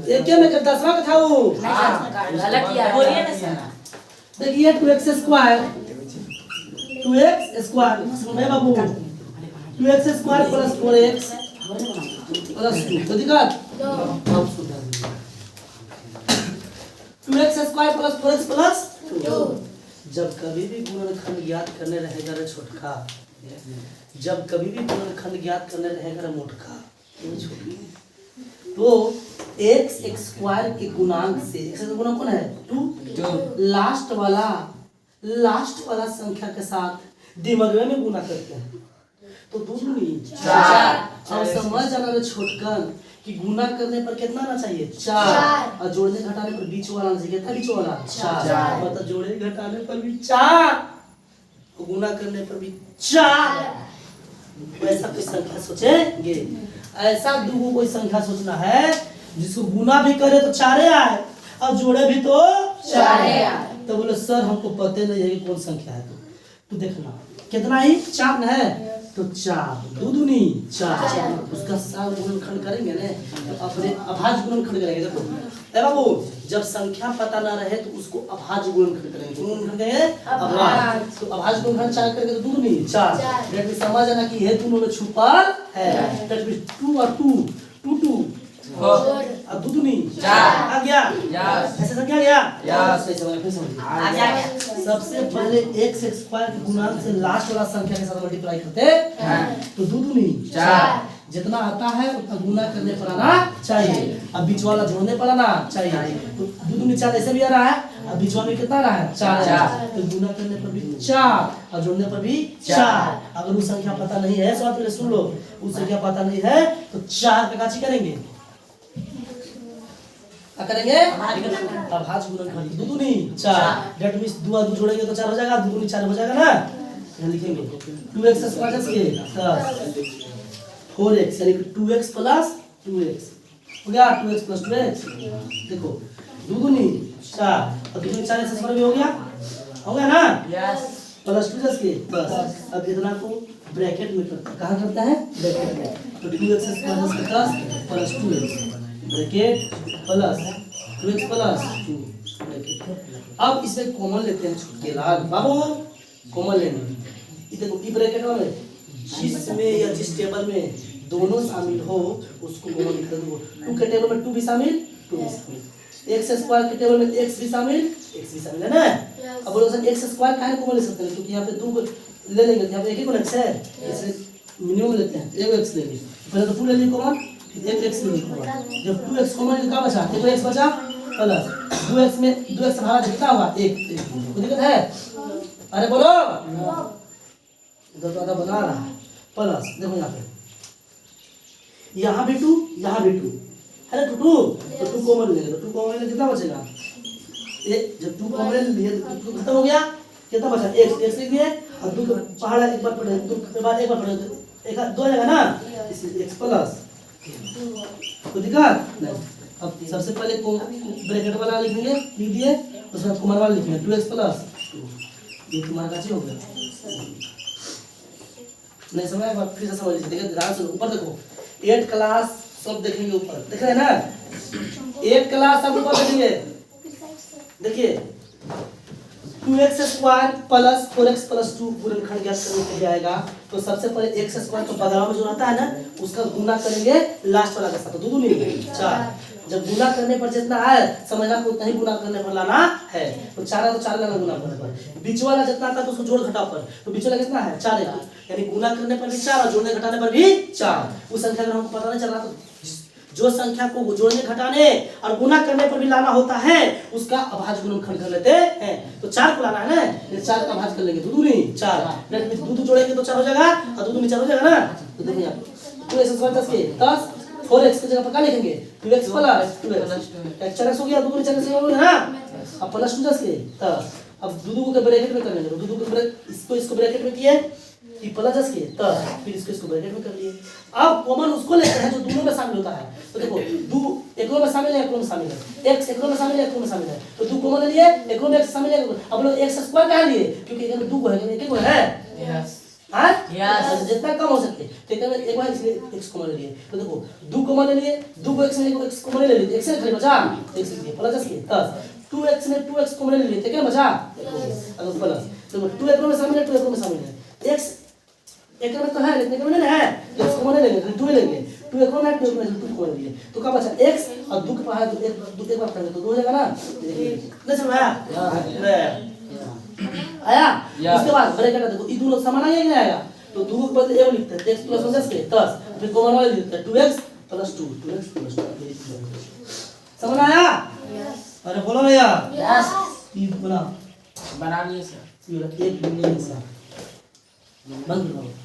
एक में कर 10वां का था वो। गलत किया बोलिए ना सर। देखिए 2x स्क्वायर 2x स्क्वायर सुने बाबू 2x square plus 4x plus 2 तो दिक्कत 2x square plus 4x plus 2। जब कभी भी गुणनखंड ज्ञात करने रहेगा रे छोटका, जब कभी भी गुणनखंड ज्ञात करने रहेगा रे मोटका, तो x स्क्वायर के गुणांक से x का गुणा कौन है 2, लास्ट वाला संख्या के साथ दिमगवे में गुना करते हैं तो 2 दूनी 4। अब समझ जाना रे छोटकन कि गुना करने पर कितना आना चाहिए 4 और जोड़ने घटाने पर बीच वाला आना चाहिए। कितना बीच वाला 4 मतलब जोड़ने घटाने पर भी 4 और गुना करने पर भी 4। ऐसा कोई संख्या सोचेंगे, ऐसा दो कोई संख्या सोचना है जिसको गुना भी करे तो 4 आए और जोड़े भी तो 4 आए। तो बोले सर हमको पता नहीं है कि कौन संख्या है। तो देखना कितना ही 4 न है तो 4 2 दूनी 4 उसका साथ गुणनखंड करेंगे ना तो अपने अभाज्य गुणनखंड करेंगे। देखो ए बाबू जब संख्या पता ना रहे तो उसको अभाज्य गुणनखंड करेंगे। गुणनखंड करेंगे अभाज्य, तो अभाज्य गुणनखंड 4 करके तो 2 दूनी 4। दैट मींस समझ आना कि ये दोनों में छुपल है। दैट मींस 2 और 2 2 2 अब 2 दूनी 4 आ गया। ऐसे संख्या गया आ गया। सबसे पहले x स्क्वायर के गुणांक से लास्ट वाला संख्या के साथ मल्टीप्लाई करते हैं तो 2 दूनी 4 जितना आता है उतना गुना करने पर आना चाहिए। अब बीच वाला जोड़ने पर आना चाहिए तो 2 दूनी 4 ऐसे भी आ रहा है। अब बीच में कितना आ रहा है 4 तो गुना करने पर भी 4 और जोड़ने पर भी 4। अगर वो संख्या पता नहीं है सवाल पहले सुन लो, उस संख्या पता नहीं है तो 4 पे काची करेंगे क्या करेंगे अभाज्य गुणनखंड 2 दूनी 4। दैट मींस 2 और 2 जोड़ेंगे तो 4 हो जाएगा, 2 दूनी 4 हो जाएगा ना। यहाँ लिखेंगे 2x स्क्वायर प्लस 4x यानी कि 2x प्लस 2x हो गया। 2x प्लस 2x देखो 2 दूनी 4 और 2 दूनी 4 से भी हो गया ना यस प्लस 2x के प्लस। अब इतना को ब्रैकेट में करता कहां करता है ब्रैकेट में तो 2x square plus 2x bracket plus 2x plus 2 bracket. अब इसमें कॉमन लेते हैं छुटके लाल बाबू कॉमन लेंगे। देखो ई ब्रैकेट में जिसमें या जिस टेबल में दोनों शामिल हो उसको कॉमन लिख दो। 2 के टेबल में 2 भी शामिल 2 भी शामिल, x स्क्वायर के टेबल में x भी शामिल है ना। अब बोलो सर x स्क्वायर काहे कॉमन ले सकते हैं क्योंकि यहाँ पे 2 को ले लेंगे यहाँ पे एक ही x है इसलिए मिनिमम लेते हैं एक x लेंगे। पहले तो 2 ले लिए कॉमन एक x ले लिए। जब 2x कॉमन क्या बचा एक x बचा प्लस 2x में 2x हमारा कितना होगा 1 कोई दिक्कत है अरे बोलो इधर तो आधा बना रहा है प्लस देखो यहाँ भी 2 यहाँ भी 2 है ना 2 तो 2 कॉमन ले लो। 2 कॉमन ले कितना बचेगा एक। जब 2 कॉमन ले लिए तो 2 खत्म हो गया कितना बचा x लिख दिए और 2 पहाड़ा एक बार पढ़े 2 के बाद एक बार पढ़े एक 2 आएगा ना इसलिए x प्लस कोई दिक्कत नहीं। अब सबसे पहले ब्रैकेट वाला लिखेंगे लिख दिए उसके बाद कॉमन वाला लिखेंगे 2x प्लस 2 ये तुम्हारा कैसे हो गया नहीं समझ आया फिर से समझ लीजिए। देखिए ध्यान से ऊपर देखो 8 क्लास सब देखेंगे ऊपर देख रहे हैं ना 8 क्लास सब ऊपर देखेंगे। देखिए 2x square plus 4x plus 2 गुणनखंड ज्ञात करने के लिए आएगा तो सबसे पहले x स्क्वायर तो बदलाव में जो रहता है ना उसका गुना करेंगे लास्ट वाला के साथ तो 2 दूनी 4। जब गुना करने पर जितना है समझना को उतना ही गुना करने पर लाना है तो 4 है तो 4 लाना गुना करने पर। बीच वाला जितना आता है तो उसको जोड़ घटाव पर तो बीच वाला कितना है 4 है यानी गुना करने पर भी 4 और जोड़ने घटाने पर भी 4। उस संख्या का हमको पता नहीं चल रहा तो जो संख्या को जोड़ने घटाने और गुना करने पर भी लाना होता है उसका अभाज्य गुणनखंड कर लेते हैं। तो 4 को लाना है ना 4 का भाज्य कर लेंगे 2 दूनी 4 2 जोड़ेंगे तो 4 हो जाएगा और 2 दूनी 4 हो जाएगा ना। तो देखिए आप 2x स्क्वायर 10 के 10 4x की जगह पर क्या लिखेंगे 2x प्लस 2x 4x हो गया 2 दूनी 4x हो गया ना। अब प्लस 2 10 के 10 अब 2 के ब्रैकेट में कर लेंगे 2 के इसको ब्रैकेट में किए कि प्लस 10 के 10 फिर इसको ब्रैकेट में कर लिए। अब कॉमन उसको लेते हैं जो दोनों में शामिल होता है। तो देखो 2 एकरो में शामिल है एकरो में शामिल है x एकरो में शामिल है एकरो में शामिल है तो 2 कॉमन ले लिए एकरो में x शामिल है। अब लोग x स्क्वायर कहां लिए क्योंकि इधर 2 को है एक को है हाँ Yes. जितना कम हो सकते तो एक बार इसलिए x कॉमन ले लिए तो देखो 2 कॉमन ले लिए 2 को x में x कॉमन ले लिए x से खाली बचा x ले लिए प्लस के 10 2x में 2x कॉमन ले लिए तो क्या बचा देखो प्लस देखो 2 एक में शामिल है 2 एक में शामिल है x एक में तो है लेकिन एक में नहीं है तो x कॉमन ले लेंगे 2 लेंगे 2 एक में है 2 में 2 कॉमन लिए तो क्या बचा x और 2 के पास तो एक बार करेंगे तो 2 हो जाएगा ना नहीं समझ आया आया उसके बाद ब्रैकेट में देखो ये दोनों समान आएगा नहीं आएगा तो 2 के बदले a लिखते हैं x प्लस 10 के 10 फिर कॉमन वाले लिखते हैं 2x प्लस 2 समझ आया अरे बोलो भैया यस ये बोला बना लिए सर ये एक मिनट बंद करो